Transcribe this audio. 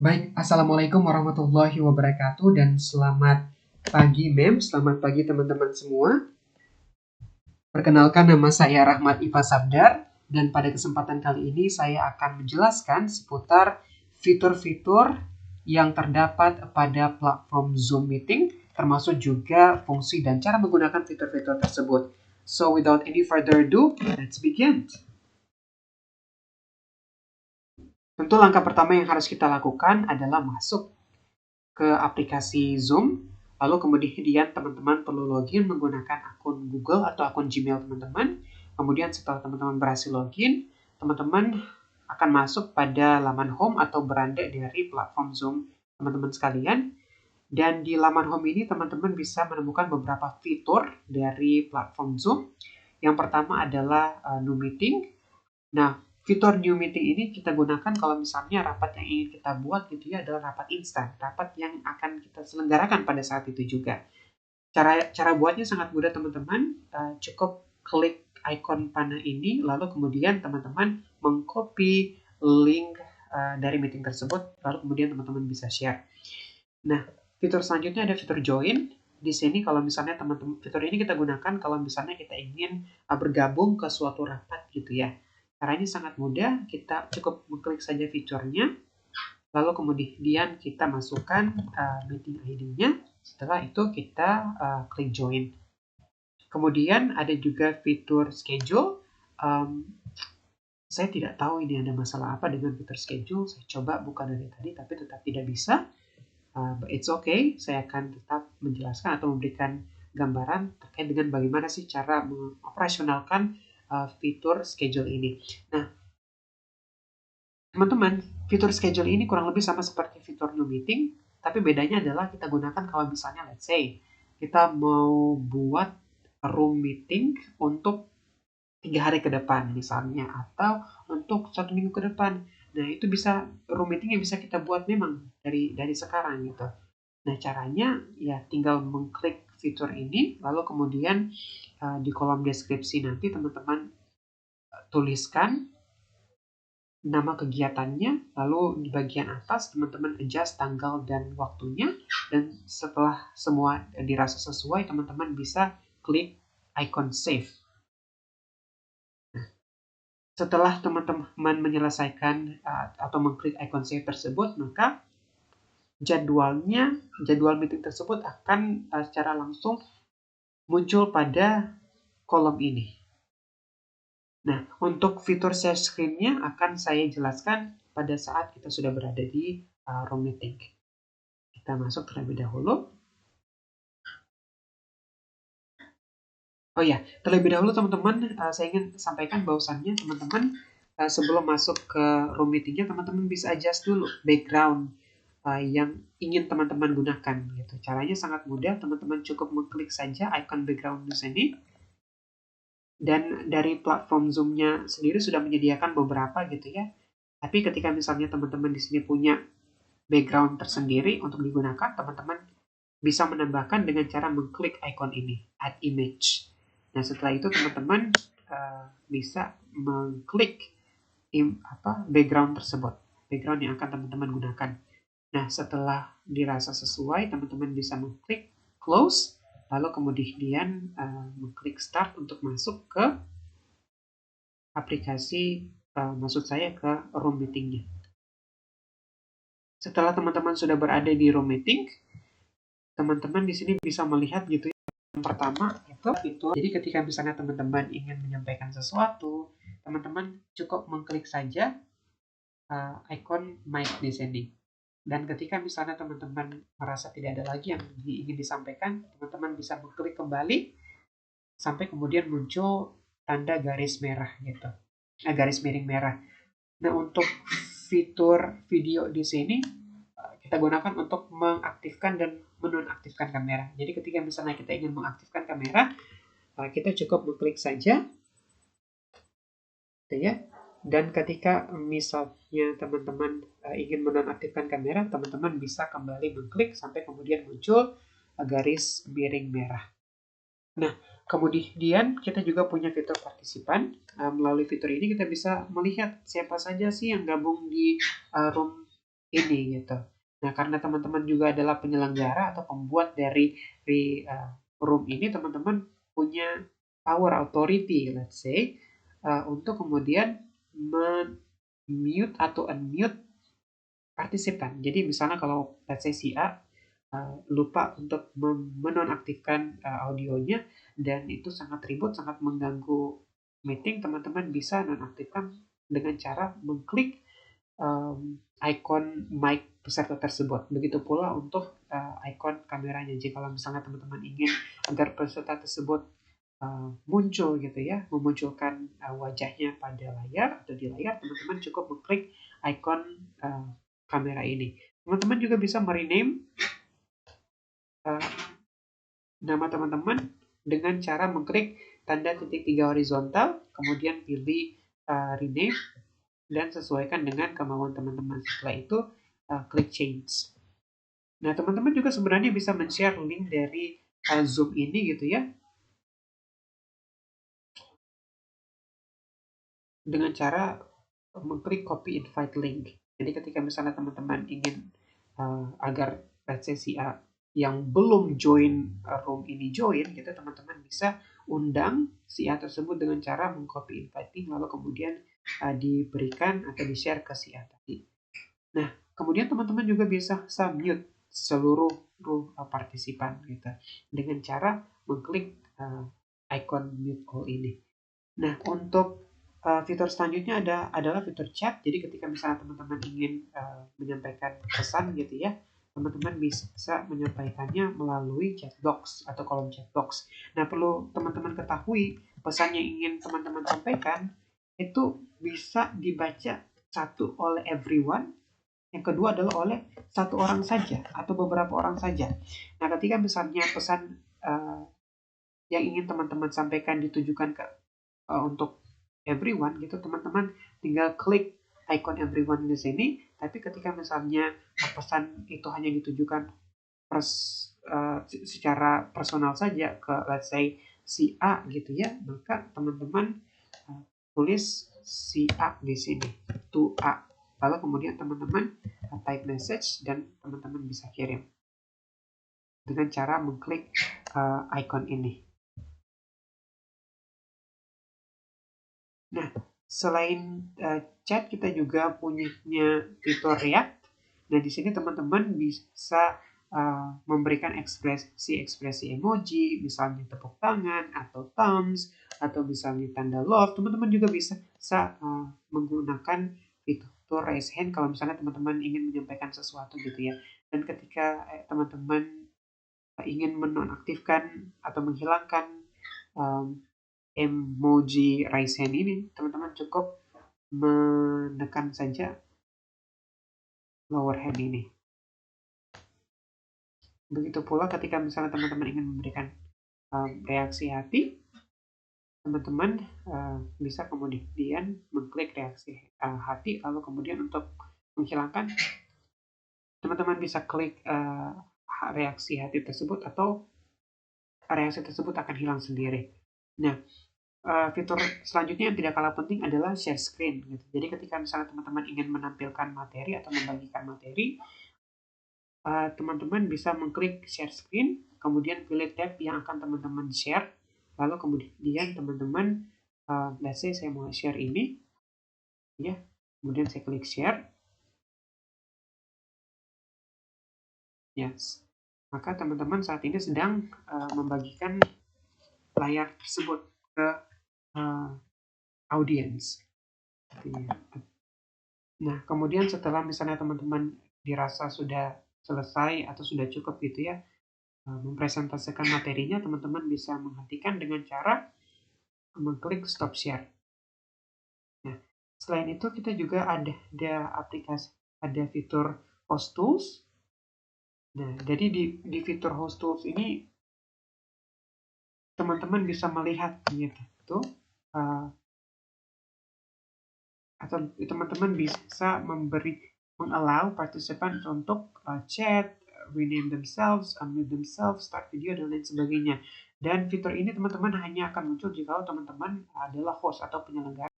Baik, Assalamualaikum warahmatullahi wabarakatuh dan selamat pagi Mem, selamat pagi teman-teman semua. Perkenalkan, nama saya Rahmat Iva Sabdar dan pada kesempatan kali ini saya akan menjelaskan seputar fitur-fitur yang terdapat pada platform Zoom Meeting, termasuk juga fungsi dan cara menggunakan fitur-fitur tersebut. So without any further ado, let's begin. Tentu langkah pertama yang harus kita lakukan adalah masuk ke aplikasi Zoom, lalu kemudian teman-teman perlu login menggunakan akun Google atau akun Gmail teman-teman. Kemudian setelah teman-teman berhasil login, teman-teman akan masuk pada laman home atau beranda dari platform Zoom teman-teman sekalian. Dan di laman home ini teman-teman bisa menemukan beberapa fitur dari platform Zoom. Yang pertama adalah New Meeting. Nah, fitur New Meeting ini kita gunakan kalau misalnya rapat yang ingin kita buat gitu ya adalah rapat instan, rapat yang akan kita selenggarakan pada saat itu juga. Cara buatnya sangat mudah teman-teman, cukup klik ikon panah ini, lalu kemudian teman-teman mengcopy link dari meeting tersebut, lalu kemudian teman-teman bisa share. Nah, fitur selanjutnya ada fitur join. Di sini kalau misalnya teman-teman, fitur ini kita gunakan kalau misalnya kita ingin bergabung ke suatu rapat gitu ya. Caranya sangat mudah, kita cukup mengklik saja fiturnya, lalu kemudian kita masukkan meeting ID-nya, setelah itu kita klik join. Kemudian ada juga fitur schedule. Saya tidak tahu ini ada masalah apa dengan fitur schedule, saya coba buka dari tadi tapi tetap tidak bisa. But it's okay, saya akan tetap menjelaskan atau memberikan gambaran terkait dengan bagaimana sih cara mengoperasionalkan fitur schedule ini. Nah, teman-teman, fitur schedule ini kurang lebih sama seperti fitur new meeting, tapi bedanya adalah kita gunakan kalau misalnya let's say kita mau buat room meeting untuk 3 hari ke depan misalnya, atau untuk 1 minggu ke depan. Nah, itu bisa room meeting yang bisa kita buat memang dari sekarang gitu. Nah, caranya ya tinggal mengklik fitur ini, lalu kemudian di kolom deskripsi nanti teman-teman tuliskan nama kegiatannya, lalu di bagian atas teman-teman adjust tanggal dan waktunya, dan setelah semua dirasa sesuai, teman-teman bisa klik icon save. Setelah teman-teman menyelesaikan atau mengklik icon save tersebut, maka jadwal meeting tersebut akan secara langsung muncul pada kolom ini. Nah, untuk fitur share screen-nya akan saya jelaskan pada saat kita sudah berada di room meeting. Kita masuk terlebih dahulu. Oh ya, terlebih dahulu teman-teman, saya ingin sampaikan bahwasannya teman-teman sebelum masuk ke room meeting-nya, teman-teman bisa adjust dulu background yang ingin teman-teman gunakan gitu. Caranya sangat mudah, teman-teman cukup mengklik saja icon background di sini. Dan dari platform Zoom-nya sendiri sudah menyediakan beberapa gitu ya. Tapi ketika misalnya teman-teman di sini punya background tersendiri untuk digunakan, teman-teman bisa menambahkan dengan cara mengklik icon ini, add image. Nah, setelah itu teman-teman bisa mengklik background tersebut, background yang akan teman-teman gunakan. Nah, setelah dirasa sesuai, teman-teman bisa mengklik close, lalu kemudian mengklik start untuk masuk ke aplikasi, maksud saya ke room meeting-nya. Setelah teman-teman sudah berada di room meeting, teman-teman di sini bisa melihat gitu ya. Yang pertama itu jadi ketika misalnya teman-teman ingin menyampaikan sesuatu, teman-teman cukup mengklik saja icon mic di sini. Dan ketika misalnya teman-teman merasa tidak ada lagi yang ingin disampaikan, teman-teman bisa mengklik kembali sampai kemudian muncul tanda garis merah gitu. Garis miring merah. Nah, untuk fitur video di sini kita gunakan untuk mengaktifkan dan menonaktifkan kamera. Jadi ketika misalnya kita ingin mengaktifkan kamera, kita cukup mengklik saja, gitu ya. Dan ketika misalnya teman-teman ingin menonaktifkan kamera, teman-teman bisa kembali mengklik sampai kemudian muncul garis miring merah. Nah, kemudian kita juga punya fitur partisipan. Melalui fitur ini kita bisa melihat siapa saja sih yang gabung di room ini gitu. Nah, karena teman-teman juga adalah penyelenggara atau pembuat dari room ini, teman-teman punya power authority, let's say, untuk kemudian mute atau unmute partisipan. Jadi misalnya kalau let's say si A lupa untuk menonaktifkan audionya dan itu sangat ribut, sangat mengganggu meeting, teman-teman bisa nonaktifkan dengan cara mengklik icon mic peserta tersebut. Begitu pula untuk icon kameranya. Jadi kalau misalnya teman-teman ingin agar peserta tersebut muncul gitu ya, memunculkan wajahnya pada layar atau di layar, teman-teman cukup mengklik icon kamera ini. Teman-teman juga bisa merename nama teman-teman dengan cara mengklik tanda titik 3 horizontal, kemudian pilih rename dan sesuaikan dengan kemauan teman-teman. Setelah itu klik change. Nah, teman-teman juga sebenarnya bisa men-share link dari Zoom ini gitu ya, dengan cara mengklik copy invite link. Jadi ketika misalnya teman-teman ingin agar sesi A yang belum join room ini join gitu, teman-teman bisa undang si A tersebut dengan cara mengcopy invite link lalu kemudian diberikan atau di-share ke si A tadi. Nah, kemudian teman-teman juga bisa mute seluruh partisipan gitu dengan cara mengklik icon mute all ini. Nah, untuk fitur selanjutnya adalah fitur chat. Jadi ketika misalnya teman-teman ingin menyampaikan pesan gitu ya, teman-teman bisa menyampaikannya melalui chat box atau kolom chat box. Nah, perlu teman-teman ketahui, pesan yang ingin teman-teman sampaikan itu bisa dibaca satu oleh everyone, yang kedua adalah oleh satu orang saja atau beberapa orang saja. Nah, ketika misalnya pesan yang ingin teman-teman sampaikan ditujukan ke untuk everyone gitu, teman-teman tinggal klik icon everyone di sini. Tapi ketika misalnya pesan itu hanya ditujukan secara personal saja ke let's say si A gitu ya, maka teman-teman tulis si A di sini, to A. Lalu kemudian teman-teman type message dan teman-teman bisa kirim dengan cara mengklik icon ini. Nah, selain chat, kita juga punya fitur React. Nah, di sini teman-teman bisa memberikan ekspresi emoji, misalnya tepuk tangan atau thumbs, atau misalnya tanda love. Teman-teman juga bisa menggunakan fitur raise hand kalau misalnya teman-teman ingin menyampaikan sesuatu gitu ya. Dan ketika teman-teman ingin menonaktifkan atau menghilangkan emoji raise hand ini, teman-teman cukup menekan saja lower hand ini. Begitu pula ketika misalnya teman-teman ingin memberikan reaksi hati, teman-teman bisa kemudian mengklik reaksi hati, lalu kemudian untuk menghilangkan, teman-teman bisa klik reaksi hati tersebut atau reaksi tersebut akan hilang sendiri. Nah, fitur selanjutnya yang tidak kalah penting adalah share screen gitu. Jadi ketika misalnya teman-teman ingin menampilkan materi atau membagikan materi, teman-teman bisa mengklik share screen, kemudian pilih tab yang akan teman-teman share, lalu kemudian teman-teman let's say saya mau share ini ya, kemudian saya klik share. Yes. Maka teman-teman saat ini sedang membagikan layar tersebut ke audience. Nah, kemudian setelah misalnya teman-teman dirasa sudah selesai atau sudah cukup gitu ya mempresentasikan materinya, teman-teman bisa menghentikan dengan cara mengklik stop share. Nah, selain itu kita juga ada aplikasi, ada fitur host tools. Nah, jadi di fitur host tools ini teman-teman bisa melihat gitu atau teman-teman bisa mengallow partisipan untuk chat, rename themselves, unmute themselves, start video, dan lain sebagainya. Dan fitur ini teman-teman hanya akan muncul jika teman-teman adalah host atau penyelenggara